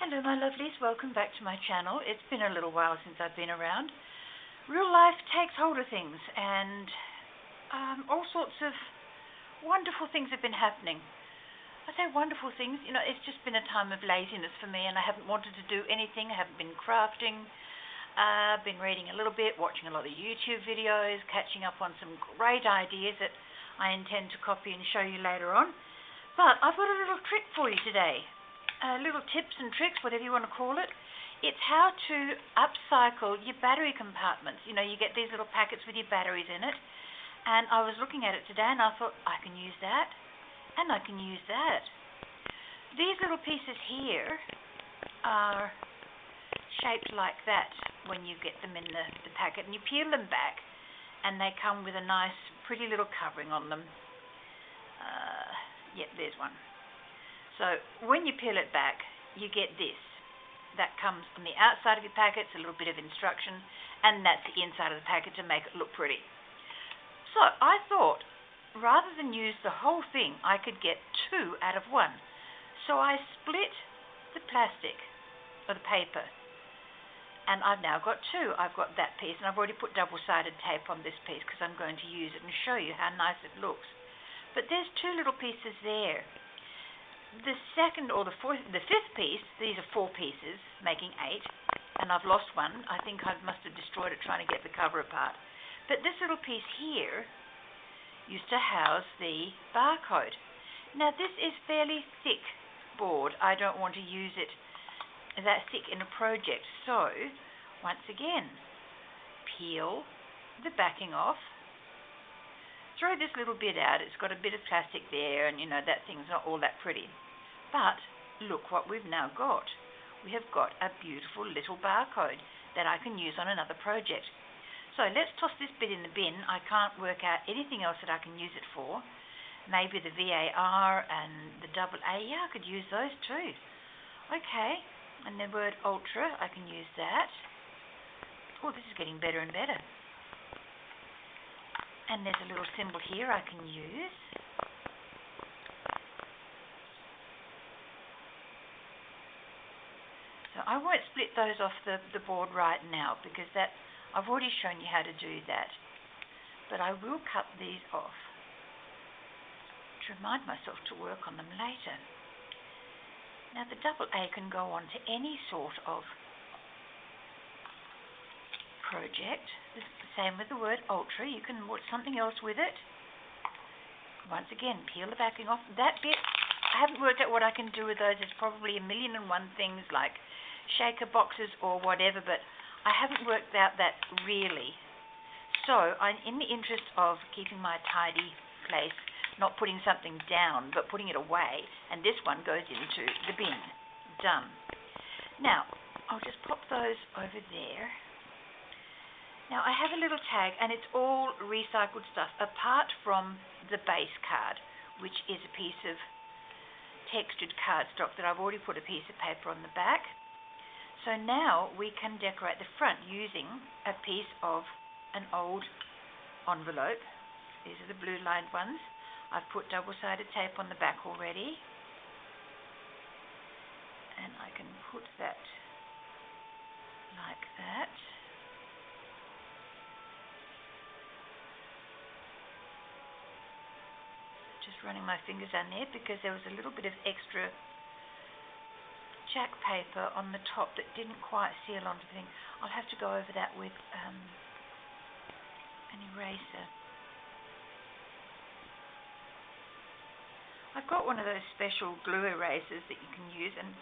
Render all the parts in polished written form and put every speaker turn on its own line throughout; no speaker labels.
Hello my lovelies, welcome back to my channel. It's been a little while since I've been around. Real life takes hold of things and all sorts of wonderful things have been happening. I say wonderful things, it's just been a time of laziness for me and I haven't wanted to do anything. I haven't been crafting. I've been reading a little bit, watching a lot of YouTube videos, catching up on some great ideas that I intend to copy and show you later on. But I've got a little trick for you today. Little tips and tricks, whatever you want to call it. It's how to upcycle your battery compartments. You get these little packets with your batteries in it. And I was looking at it today and I thought, I can use that. And I can use that. These little pieces here are shaped like that when you get them in the packet. And you peel them back and they come with a nice, pretty little covering on them. Yep, there's one. So when you peel it back, you get this. That comes on the outside of your packet. It's a little bit of instruction, and that's the inside of the packet to make it look pretty. So I thought, rather than use the whole thing, I could get two out of one. So I split the plastic, or the paper, and I've now got two. I've got that piece, and I've already put double-sided tape on this piece because I'm going to use it and show you how nice it looks. But there's two little pieces there. The second or the fifth piece, these are 4 pieces, making 8, and I've lost one. I think I must have destroyed it trying to get the cover apart. But this little piece here used to house the barcode. Now this is fairly thick board. I don't want to use it that thick in a project. So, once again, peel the backing off. Throw this little bit out. It's got a bit of plastic there, and that thing's not all that pretty. But look what we've now got. We have got a beautiful little barcode that I can use on another project. So let's toss this bit in the bin. I can't work out anything else that I can use it for. Maybe the VAR and the AA. Yeah, I could use those too. Okay, and the word ultra, I can use that. Oh, this is getting better and better. And there's a little symbol here I can use. So I won't split those off the board right now because I've already shown you how to do that. But I will cut these off to remind myself to work on them later. Now the AA can go on to any sort of project. The same with the word ultra. You can put something else with it. Once again, peel the backing off. That bit, I haven't worked out what I can do with those. There's probably a million and one things like shaker boxes or whatever, but I haven't worked out that really. So, in the interest of keeping my tidy place, not putting something down, but putting it away, and this one goes into the bin. Done. Now, I'll just pop those over there. Now, I have a little tag, and it's all recycled stuff, apart from the base card, which is a piece of textured cardstock that I've already put a piece of paper on the back. So now we can decorate the front using a piece of an old envelope. These are the blue lined ones. I've put double-sided tape on the back already. And I can put that like that. Just running my fingers down there because there was a little bit of extra jack paper on the top that didn't quite seal onto the thing. I'll have to go over that with an eraser. I've got one of those special glue erasers that you can use, and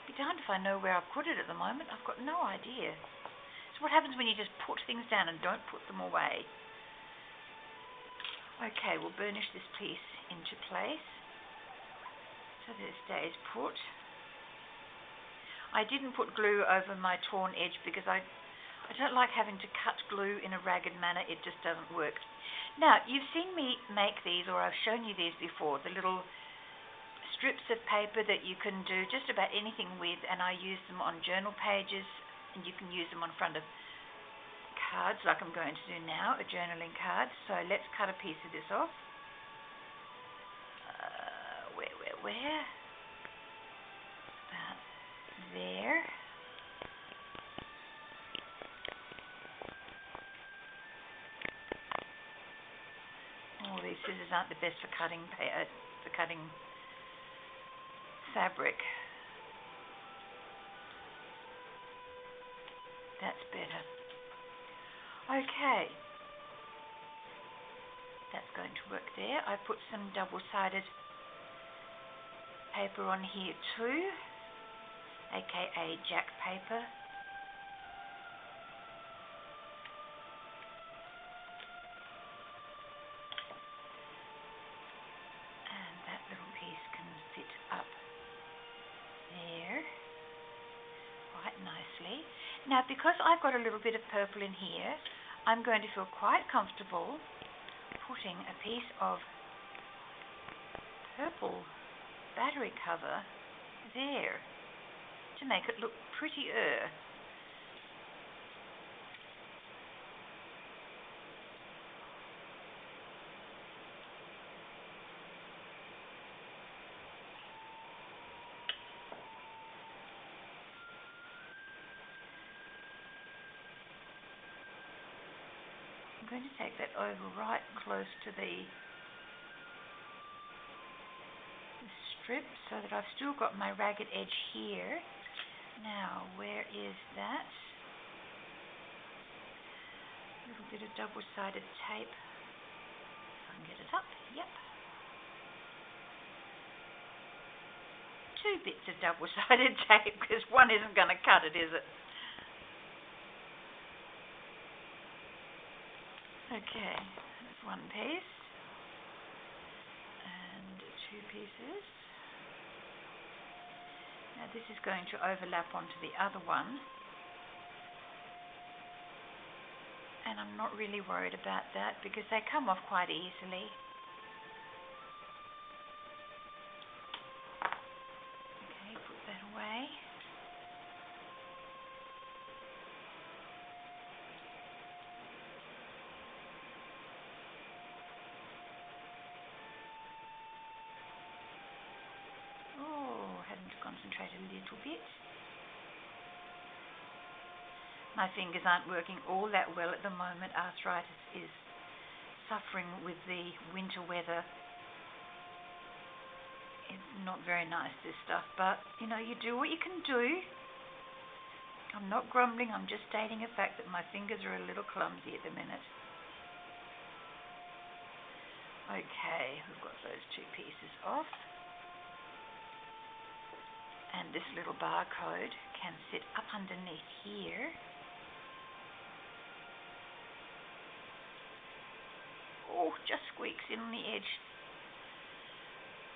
be darned if I know where I've put it at the moment. I've got no idea. It's what happens when you just put things down and don't put them away. Okay, we'll burnish this piece into place so that it stays put. I didn't put glue over my torn edge because I don't like having to cut glue in a ragged manner. It just doesn't work. Now, you've seen me make these, or I've shown you these before, the little strips of paper that you can do just about anything with, and I use them on journal pages, and you can use them on front of cards like I'm going to do now, a journaling card. So let's cut a piece of this off. Where? About there. scissors aren't the best for cutting fabric. That's better. Okay. That's going to work there. I put some double-sided paper on here too, aka jack paper. And that little piece can fit up there quite nicely. Now, because I've got a little bit of purple in here, I'm going to feel quite comfortable putting a piece of purple battery cover there to make it look prettier. I'm going to take that over right close to the strip so that I've still got my ragged edge here. Now, where is that? A little bit of double-sided tape. If I can get it up. Yep. 2 bits of double-sided tape, because one isn't going to cut it, is it? Okay, that's 1 piece and 2 pieces. Now this is going to overlap onto the other one, and I'm not really worried about that because they come off quite easily. Okay, put that away. Concentrate a little bit. My fingers aren't working all that well at the moment. Arthritis is suffering with the winter weather. It's not very nice, this stuff, but you know, you do what you can do. I'm not grumbling, I'm just stating a fact that my fingers are a little clumsy at the minute. Okay, we've got those 2 pieces off. And this little barcode can sit up underneath here. Oh, just squeaks in on the edge.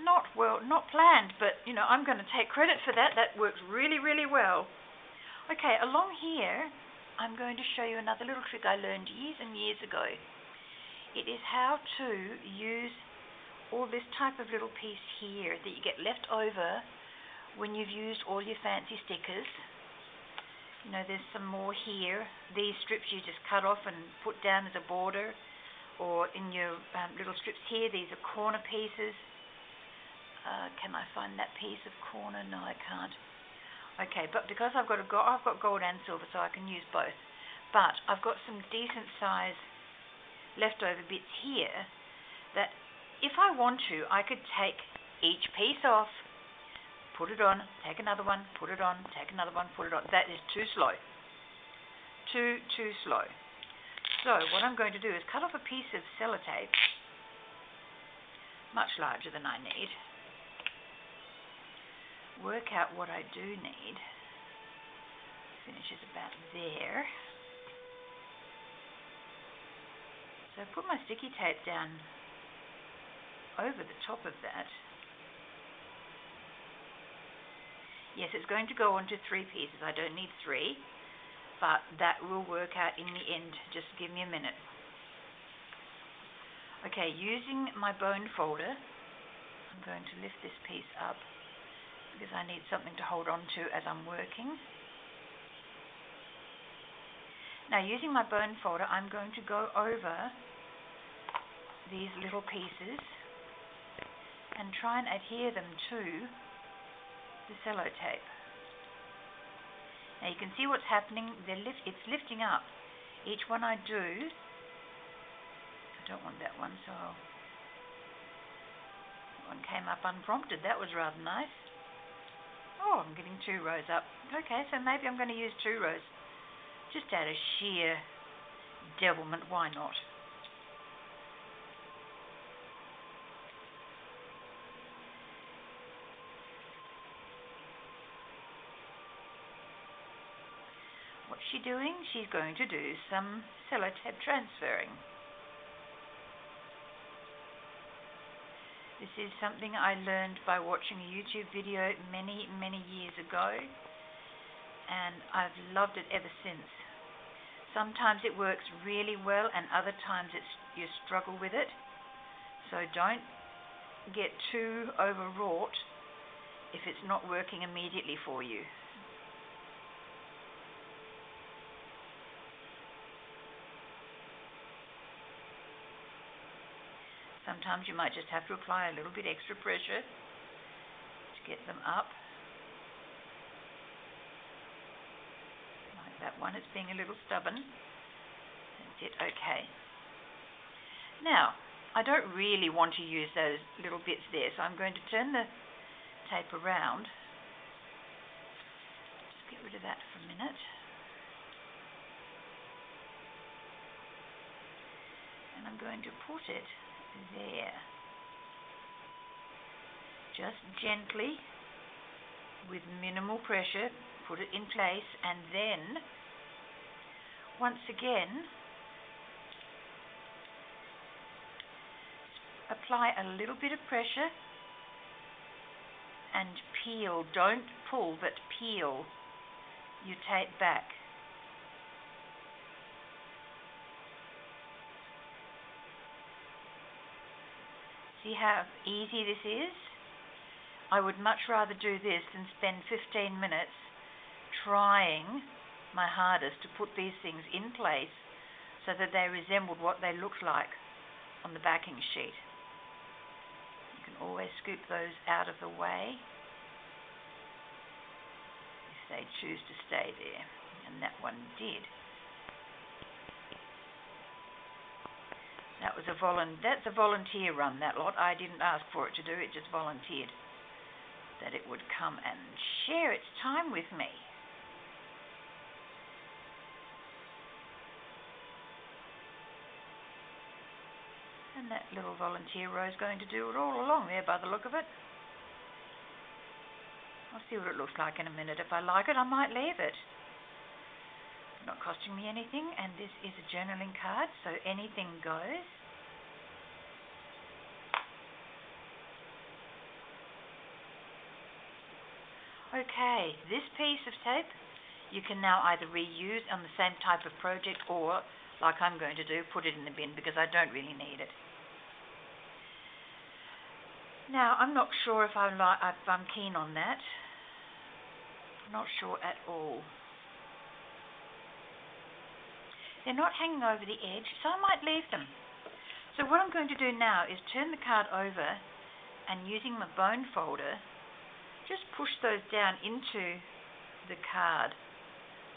Not planned, but you know, I'm going to take credit for that. That works really, really well. Okay, along here, I'm going to show you another little trick I learned years and years ago. It is how to use all this type of little piece here that you get left over when you've used all your fancy stickers. You know, there's some more here. These strips you just cut off and put down as a border, or in your little strips here, these are corner pieces. Can I find that piece of corner? No, I can't. Okay, but because I've got gold and silver, so I can use both. But I've got some decent size leftover bits here that if I want to, I could take each piece off, put it on, take another one, put it on, take another one, put it on. That is too slow. Too slow. So what I'm going to do is cut off a piece of sellotape, much larger than I need. Work out what I do need. Finishes about there. So I put my sticky tape down over the top of that. Yes, it's going to go onto 3 pieces. I don't need 3, but that will work out in the end. Just give me a minute. Okay, using my bone folder, I'm going to lift this piece up because I need something to hold on to as I'm working. Now, using my bone folder, I'm going to go over these little pieces and try and adhere them to the sellotape. Now you can see what's happening. It's lifting up. Each one I do, I don't want that one, so I'll came up unprompted. That was rather nice. Oh, I'm getting 2 rows up. Okay, so maybe I'm going to use 2 rows. Just out of sheer devilment, why not? What's she doing? She's going to do some sellotape transferring. This is something I learned by watching a YouTube video many, many years ago, and I've loved it ever since. Sometimes it works really well, and other times you struggle with it. So don't get too overwrought if it's not working immediately for you. Sometimes you might just have to apply a little bit extra pressure to get them up. Like that one, it's being a little stubborn. That's it, okay. Now, I don't really want to use those little bits there, so I'm going to turn the tape around. Just get rid of that for a minute. And I'm going to put it there. Just gently, with minimal pressure, put it in place, and then, once again, apply a little bit of pressure and peel. Don't pull, but peel your tape back. See how easy this is? I would much rather do this than spend 15 minutes trying my hardest to put these things in place so that they resembled what they looked like on the backing sheet. You can always scoop those out of the way if they choose to stay there, and that one did. That's a volunteer run, that lot. I didn't ask for it to do, it just volunteered that it would come and share its time with me. And that little volunteer row is going to do it all along there by the look of it. I'll see what it looks like in a minute. If I like it, I might leave it. It's not costing me anything, and this is a journaling card, so anything goes. Okay, this piece of tape you can now either reuse on the same type of project or, like I'm going to do, put it in the bin because I don't really need it. Now, I'm not sure if I'm keen on that. I'm not sure at all. They're not hanging over the edge, so I might leave them. So what I'm going to do now is turn the card over and using my bone folder, just push those down into the card.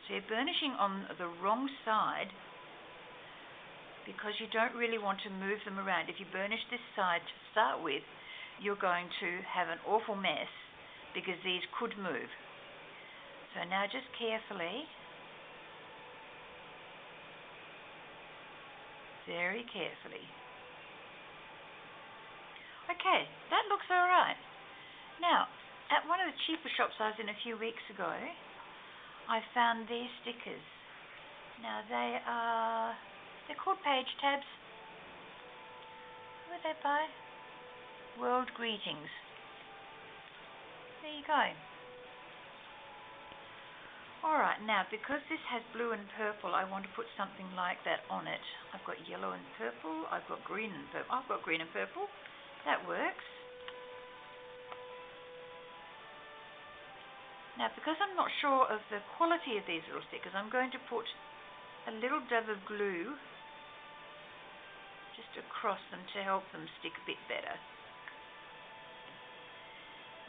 So you're burnishing on the wrong side because you don't really want to move them around. If you burnish this side to start with, you're going to have an awful mess because these could move. So now just carefully, very carefully. Okay, that looks all right. Now, at one of the cheaper shops I was in a few weeks ago, I found these stickers. Now they're called page tabs. Who are they by? World Greetings. There you go. Alright, now because this has blue and purple, I want to put something like that on it. I've got yellow and purple, I've got green and purple. I've got green and purple. That works. Now, because I'm not sure of the quality of these little stickers, I'm going to put a little dab of glue just across them to help them stick a bit better.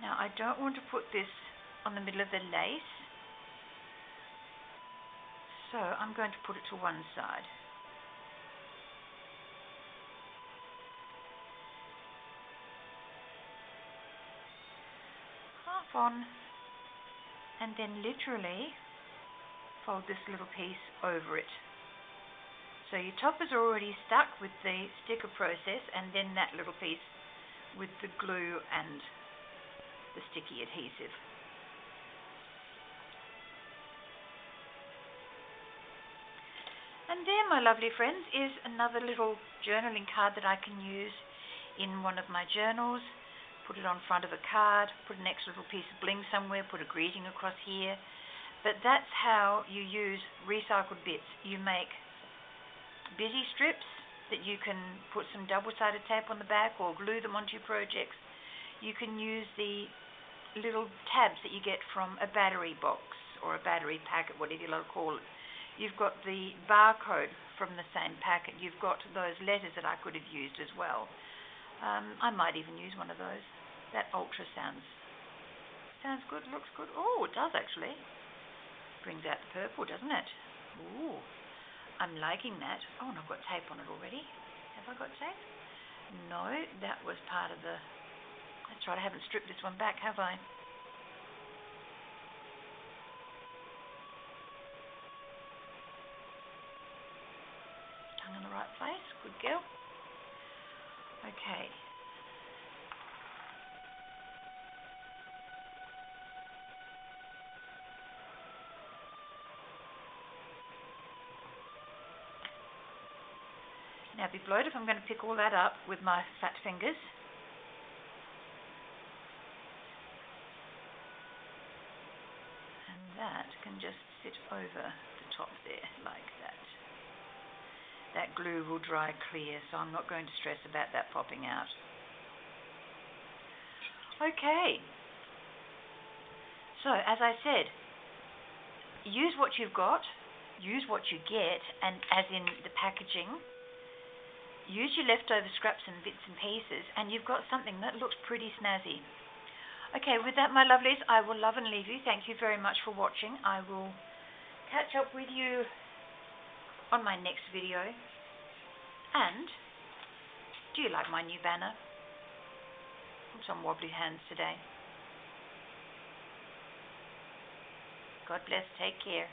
Now, I don't want to put this on the middle of the lace, so I'm going to put it to one side. half on, and then literally fold this little piece over it. So your top is already stuck with the sticker process, and then that little piece with the glue and the sticky adhesive. And there, my lovely friends, is another little journaling card that I can use in one of my journals. Put it on front of a card, put an extra little piece of bling somewhere, put a greeting across here. But that's how you use recycled bits. You make busy strips that you can put some double-sided tape on the back or glue them onto your projects. You can use the little tabs that you get from a battery box or a battery packet, whatever you like to call it. You've got the barcode from the same packet. You've got those letters that I could have used as well. I might even use one of those. That ultra sounds good, looks good. Oh, it does actually. Brings out the purple, doesn't it? Ooh. I'm liking that. Oh, and I've got tape on it already. Have I got tape? No, that was part of the... That's right, I haven't stripped this one back, have I? Tongue in the right place. Good girl. Okay. Now be blowed if I'm going to pick all that up with my fat fingers. And that can just sit over the top there like that. That glue will dry clear, so I'm not going to stress about that popping out. Okay. So, as I said, use what you've got, use what you get, and as in the packaging, use your leftover scraps and bits and pieces, and you've got something that looks pretty snazzy. Okay, with that, my lovelies, I will love and leave you. Thank you very much for watching. I will catch up with you on my next video. And, do you like my new banner? It's on wobbly hands today. God bless. Take care.